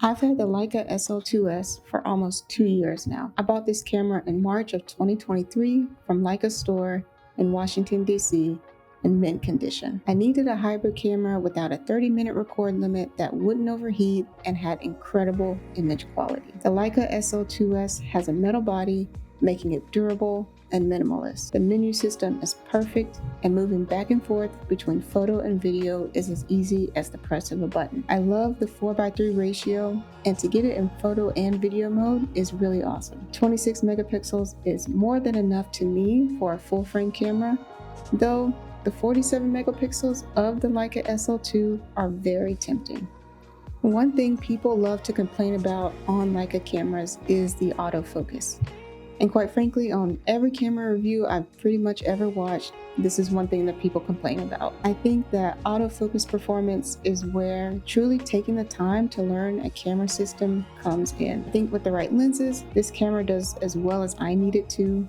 I've had the Leica SL2-S for almost 2 years now. I bought this camera in March of 2023 from Leica store in Washington, D.C. in mint condition. I needed a hybrid camera without a 30-minute record limit that wouldn't overheat and had incredible image quality. The Leica SL2-S has a metal body, making it durable and minimalist. The menu system is perfect, and moving back and forth between photo and video is as easy as the press of a button. I love the 4:3 ratio, and to get it in photo and video mode is really awesome. 26 megapixels is more than enough to me for a full-frame camera, though the 47 megapixels of the Leica SL2 are very tempting. One thing people love to complain about on Leica cameras is the autofocus. And quite frankly, on every camera review I've pretty much ever watched, this is one thing that people complain about. I think that autofocus performance is where truly taking the time to learn a camera system comes in. I think with the right lenses, this camera does as well as I need it to.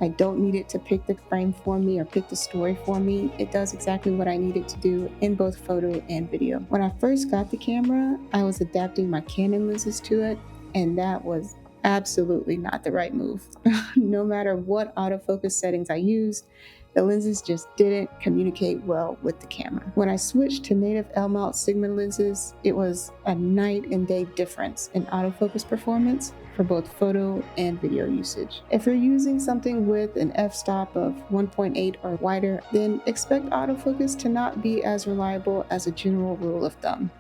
I don't need it to pick the frame for me or pick the story for me. It does exactly what I need it to do in both photo and video. When I first got the camera, I was adapting my Canon lenses to it, and that was absolutely not the right move. No matter what autofocus settings I used, the lenses just didn't communicate well with the camera. When I switched to native L-mount Sigma lenses, it was a night and day difference in autofocus performance for both photo and video usage. If you're using something with an f-stop of 1.8 or wider, then expect autofocus to not be as reliable as a general rule of thumb.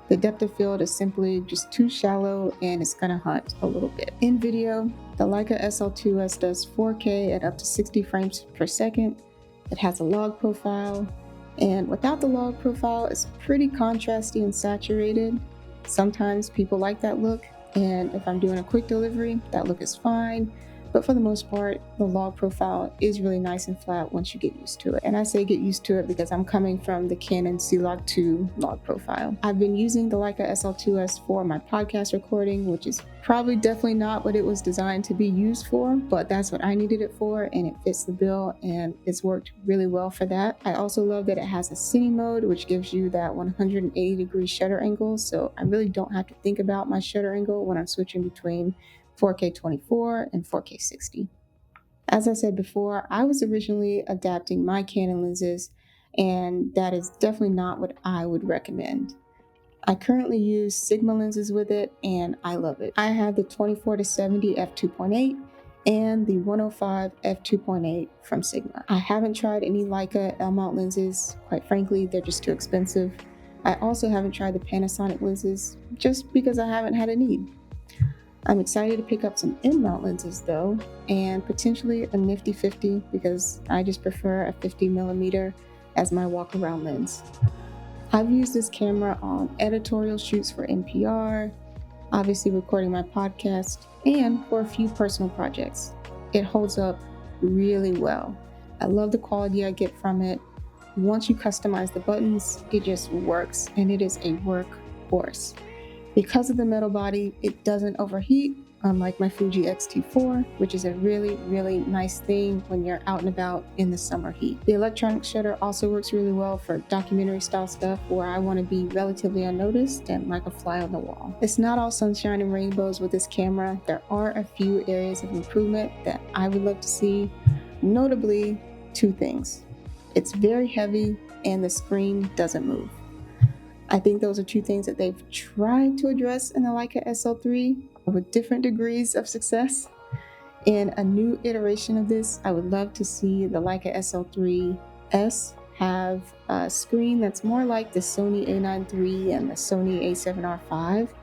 The depth of field is simply just too shallow and it's gonna hunt a little bit. In video, the Leica SL2-S does 4K at up to 60 frames per second. It has a log profile, and without the log profile, it's pretty contrasty and saturated. Sometimes people like that look, and if I'm doing a quick delivery, that look is fine. But for the most part, the log profile is really nice and flat once you get used to it. And I say get used to it because I'm coming from the Canon C-Log 2 log profile. I've been using the Leica SL2-S for my podcast recording, which is probably definitely not what it was designed to be used for, but that's what I needed it for, and it fits the bill, and it's worked really well for that. I also love that it has a cine mode, which gives you that 180-degree shutter angle, so I really don't have to think about my shutter angle when I'm switching between 4K 24 and 4K 60. As I said before, I was originally adapting my Canon lenses, and that is definitely not what I would recommend. I currently use Sigma lenses with it, and I love it. I have the 24-70 f2.8 and the 105 f2.8 from Sigma. I haven't tried any Leica L-mount lenses. Quite frankly, they're just too expensive. I also haven't tried the Panasonic lenses just because I haven't had a need. I'm excited to pick up some in-mount lenses though, and potentially a nifty 50 because I just prefer a 50mm as my walk-around lens. I've used this camera on editorial shoots for NPR, obviously recording my podcast, and for a few personal projects. It holds up really well. I love the quality I get from it. Once you customize the buttons, it just works, and it is a workhorse. Because of the metal body, it doesn't overheat, unlike my Fuji X-T4, which is a really, really nice thing when you're out and about in the summer heat. The electronic shutter also works really well for documentary style stuff where I want to be relatively unnoticed and like a fly on the wall. It's not all sunshine and rainbows with this camera. There are a few areas of improvement that I would love to see, notably 2 things. It's very heavy and the screen doesn't move. I think those are 2 things that they've tried to address in the Leica SL3 with different degrees of success. In a new iteration of this, I would love to see the Leica SL3-S have a screen that's more like the Sony A9 III and the Sony A7R V.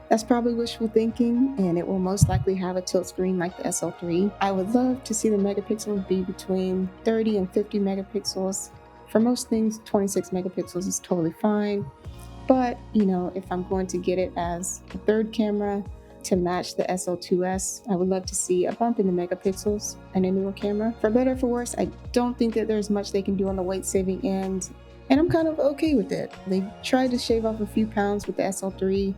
That's probably wishful thinking, and it will most likely have a tilt screen like the SL3. I would love to see the megapixels be between 30 and 50 megapixels. For most things, 26 megapixels is totally fine. But, if I'm going to get it as a third camera to match the SL2-S, I would love to see a bump in the megapixels in a newer camera. For better or for worse, I don't think that there's much they can do on the weight-saving end, and I'm kind of okay with it. They tried to shave off a few pounds with the SL3.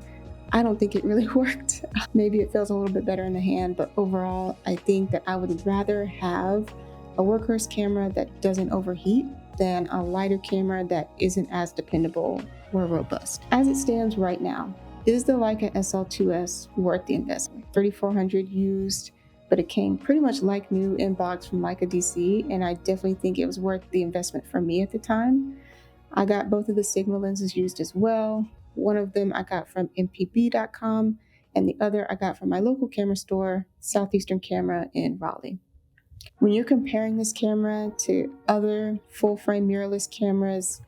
I don't think it really worked. Maybe it feels a little bit better in the hand, but overall, I think that I would rather have a workhorse camera that doesn't overheat than a lighter camera that isn't as dependable or robust. As it stands right now, Is the Leica SL2-S worth the investment? 3400 used, but it came pretty much like new in box from Leica DC, and I definitely think it was worth the investment for me at the time. I got both of the Sigma lenses used as well. One of them I got from mpb.com, and the other I got from my local camera store, Southeastern Camera in Raleigh. When you're comparing this camera to other full frame mirrorless cameras,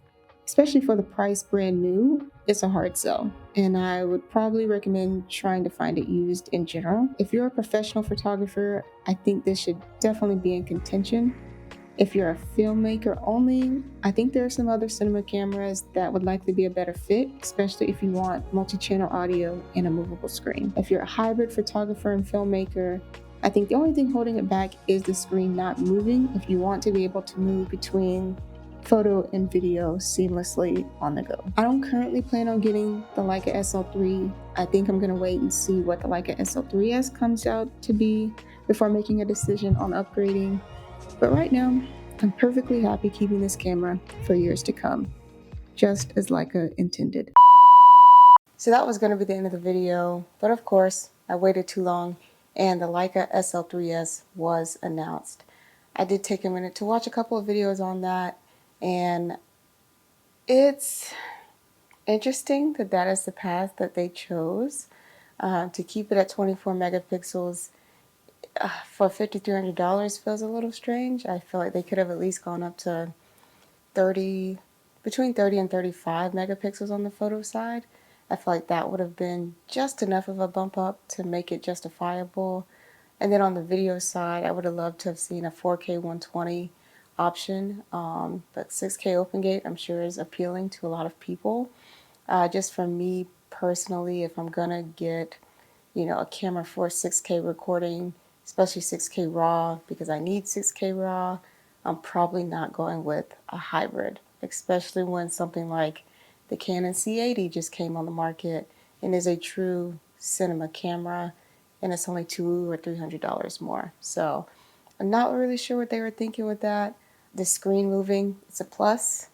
especially for the price brand new, it's a hard sell. And I would probably recommend trying to find it used in general. If you're a professional photographer, I think this should definitely be in contention. If you're a filmmaker only, I think there are some other cinema cameras that would likely be a better fit, especially if you want multi-channel audio and a movable screen. If you're a hybrid photographer and filmmaker, I think the only thing holding it back is the screen not moving if you want to be able to move between photo and video seamlessly on the go. I don't currently plan on getting the Leica SL3. I think I'm gonna wait and see what the Leica SL3-S comes out to be before making a decision on upgrading. But right now, I'm perfectly happy keeping this camera for years to come, just as Leica intended. So that was going to be the end of the video, but of course, I waited too long and the Leica SL3-S was announced. I did take a minute to watch a couple of videos on that, and it's interesting that that is the path that they chose, to keep it at 24 megapixels. For $5,300 feels a little strange. I feel like they could have at least gone up to between 30 and 35 megapixels on the photo side. I feel like that would have been just enough of a bump up to make it justifiable. And then on the video side, I would have loved to have seen a 4K 120 option, but 6K open gate I'm sure is appealing to a lot of people. Just for me personally, if I'm gonna get a camera for 6K recording, especially 6K RAW, because I need 6K RAW, I'm probably not going with a hybrid, especially when something like the Canon C80 just came on the market and is a true cinema camera, and it's only $200 or $300 more. So I'm not really sure what they were thinking with that. The screen moving, it's a plus,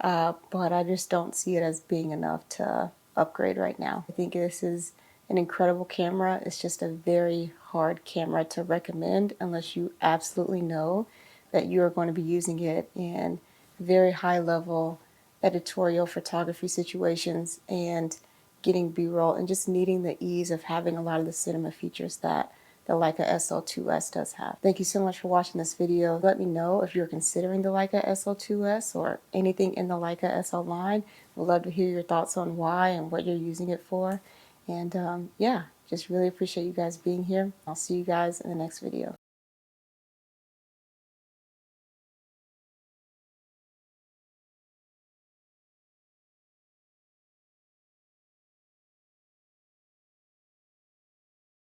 but I just don't see it as being enough to upgrade right now. I think this is an incredible camera. It's just a very hard camera to recommend unless you absolutely know that you are going to be using it in very high level editorial photography situations and getting B-roll and just needing the ease of having a lot of the cinema features that the Leica SL2-S does have. Thank you so much for watching this video. Let me know if you're considering the Leica SL2-S or anything in the Leica SL line. We'd love to hear your thoughts on why and what you're using it for. And yeah, just really appreciate you guys being here. I'll see you guys in the next video.